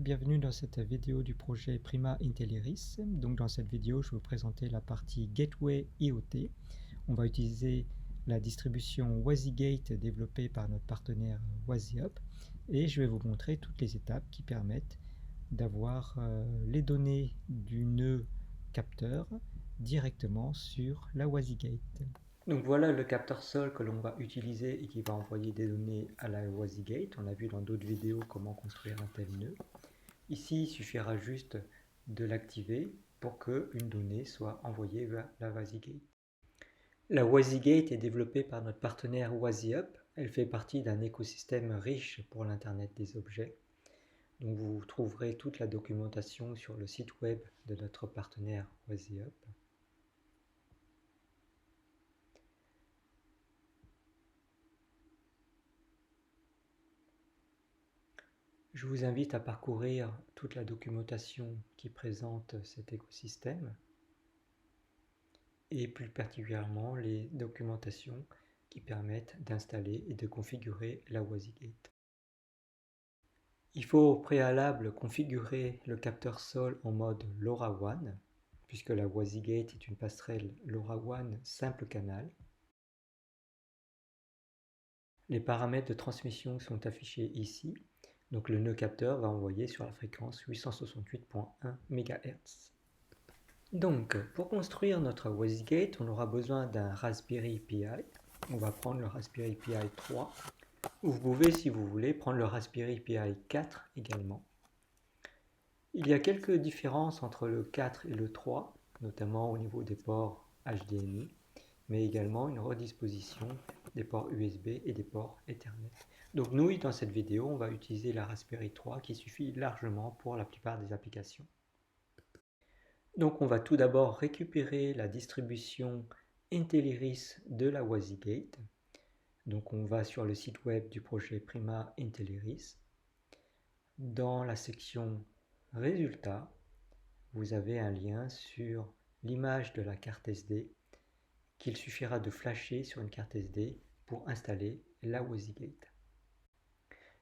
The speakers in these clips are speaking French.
bienvenue dans cette vidéo du projet Prima Intelliris. Donc dans cette vidéo, je vais vous présenter la partie Gateway IoT. On va utiliser la distribution WasIGate développée par notre partenaire WasIUp et je vais vous montrer toutes les étapes qui permettent d'avoir les données du nœud capteur directement sur la WasIGate. Donc voilà le capteur sol que l'on va utiliser et qui va envoyer des données à la WasIGate. On a vu dans d'autres vidéos comment construire un tel nœud. Ici, il suffira juste de l'activer pour qu'une donnée soit envoyée vers la WasIGate. La WasIGate est développée par notre partenaire WasIUp. Elle fait partie d'un écosystème riche pour l'Internet des objets. Donc vous trouverez toute la documentation sur le site web de notre partenaire WasIUp. Je vous invite à parcourir toute la documentation qui présente cet écosystème et plus particulièrement les documentations qui permettent d'installer et de configurer la WasIGate. Il faut au préalable configurer le capteur sol en mode LoRaWAN puisque la WasIGate est une passerelle LoRaWAN simple canal. Les paramètres de transmission sont affichés ici. Donc le nœud capteur va envoyer sur la fréquence 868.1 MHz. Donc pour construire notre WasIGate, on aura besoin d'un Raspberry Pi. On va prendre le Raspberry Pi 3. Ou vous pouvez, si vous voulez, prendre le Raspberry Pi 4 également. Il y a quelques différences entre le 4 et le 3, notamment au niveau des ports HDMI, mais également une redisposition des ports USB et des ports Ethernet. Donc nous, dans cette vidéo, on va utiliser la Raspberry 3 qui suffit largement pour la plupart des applications. Donc on va tout d'abord récupérer la distribution Intelliris de la WasIGate. Donc on va sur le site web du projet Prima Intelliris. Dans la section Résultats, vous avez un lien sur l'image de la carte SD qu'il suffira de flasher sur une carte SD pour installer la WasIGate.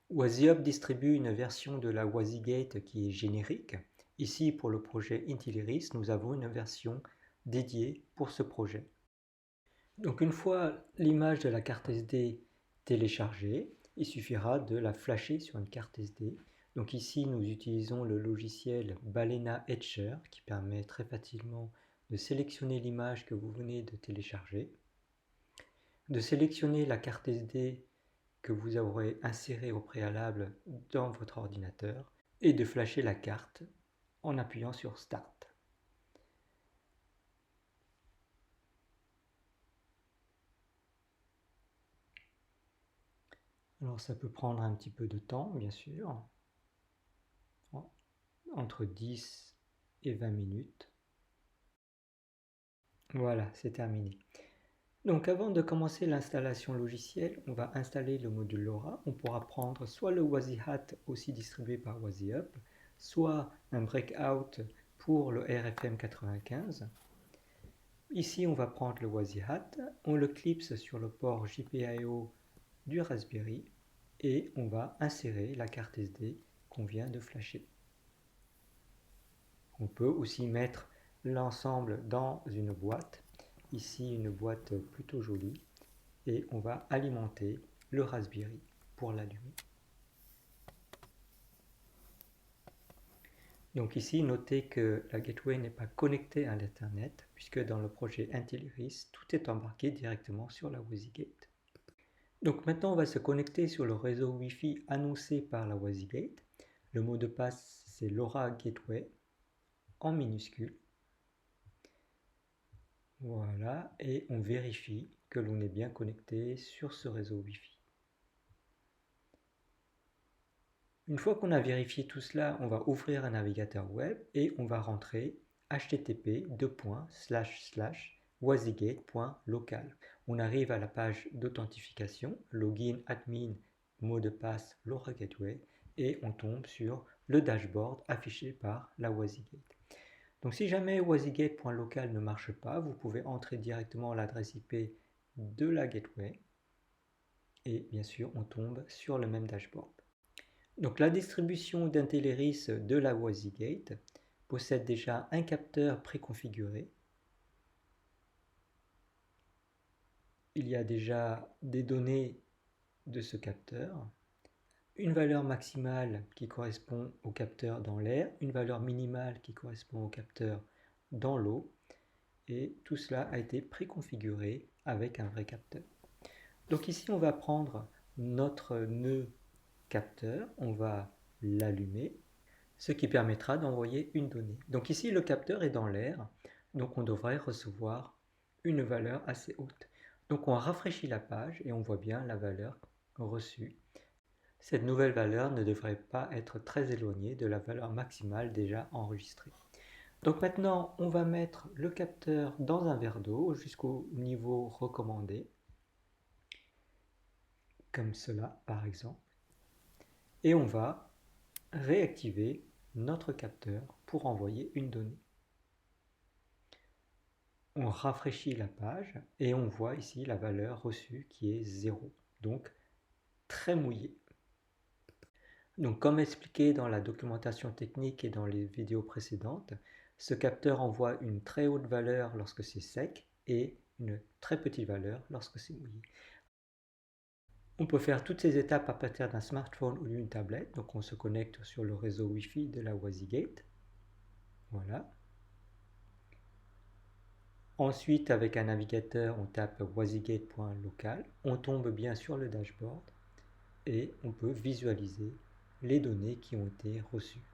WasIUp distribue une version de la WasIGate qui est générique. Ici, pour le projet Intelliris, nous avons une version dédiée pour ce projet. Donc une fois l'image de la carte SD téléchargée, il suffira de la flasher sur une carte SD. Donc ici, nous utilisons le logiciel Balena Etcher qui permet très facilement de sélectionner l'image que vous venez de télécharger, de sélectionner la carte SD que vous aurez insérée au préalable dans votre ordinateur et de flasher la carte en appuyant sur Start. Alors ça peut prendre un petit peu de temps, bien sûr, entre 10 et 20 minutes. Voilà, c'est terminé. Donc avant de commencer l'installation logicielle, on va installer le module LoRa. On pourra prendre soit le WasIHAT aussi distribué par WasIUp, soit un breakout pour le RFM95. Ici, on va prendre le WasIHAT, on le clipse sur le port GPIO du Raspberry et on va insérer la carte SD qu'on vient de flasher. On peut aussi mettre l'ensemble dans une boîte. Ici, une boîte plutôt jolie. Et on va alimenter le Raspberry pour l'allumer. Donc ici, notez que la gateway n'est pas connectée à l'Ethernet, puisque dans le projet Intelliris, tout est embarqué directement sur la WasIGate. Donc maintenant, on va se connecter sur le réseau Wi-Fi annoncé par la WasIGate. Le mot de passe, c'est LoRa Gateway, en minuscule. Voilà, et on vérifie que l'on est bien connecté sur ce réseau Wi-Fi. Une fois qu'on a vérifié tout cela, on va ouvrir un navigateur web et on va rentrer http://wasigate.local. On arrive à la page d'authentification, login, admin, mot de passe, LoRa Gateway, et on tombe sur le dashboard affiché par la WasIGate. Donc si jamais wasigate.local ne marche pas, vous pouvez entrer directement l'adresse IP de la gateway et bien sûr on tombe sur le même dashboard. Donc la distribution d'Intelleris de la WYSIWYG possède déjà un capteur préconfiguré. Il y a déjà des données de ce capteur, une valeur maximale qui correspond au capteur dans l'air, une valeur minimale qui correspond au capteur dans l'eau, et tout cela a été préconfiguré avec un vrai capteur. Donc ici, on va prendre notre nœud capteur, on va l'allumer, ce qui permettra d'envoyer une donnée. Donc ici, le capteur est dans l'air, donc on devrait recevoir une valeur assez haute. Donc on rafraîchit la page et on voit bien la valeur reçue. Cette nouvelle valeur ne devrait pas être très éloignée de la valeur maximale déjà enregistrée. Donc maintenant, on va mettre le capteur dans un verre d'eau jusqu'au niveau recommandé, comme cela par exemple, et on va réactiver notre capteur pour envoyer une donnée. On rafraîchit la page et on voit ici la valeur reçue qui est 0, donc très mouillé. Donc comme expliqué dans la documentation technique et dans les vidéos précédentes, ce capteur envoie une très haute valeur lorsque c'est sec et une très petite valeur lorsque c'est mouillé. On peut faire toutes ces étapes à partir d'un smartphone ou d'une tablette, donc on se connecte sur le réseau Wi-Fi de la WYSIWYG. Voilà. Ensuite, avec un navigateur, on tape wysygate.local, on tombe bien sur le dashboard et on peut visualiser les données qui ont été reçues.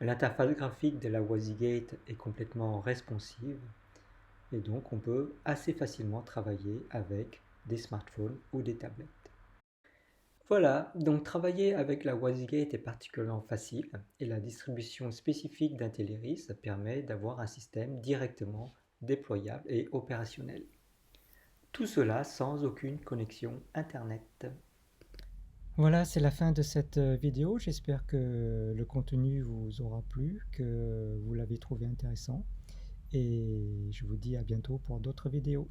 L'interface graphique de la WYSIWYG est complètement responsive et donc on peut assez facilement travailler avec des smartphones ou des tablettes. Voilà, donc travailler avec la WYSIWYG est particulièrement facile et la distribution spécifique d'Intelleris permet d'avoir un système directement déployable et opérationnel. Tout cela sans aucune connexion Internet. Voilà, c'est la fin de cette vidéo. J'espère que le contenu vous aura plu, que vous l'avez trouvé intéressant. Et je vous dis à bientôt pour d'autres vidéos.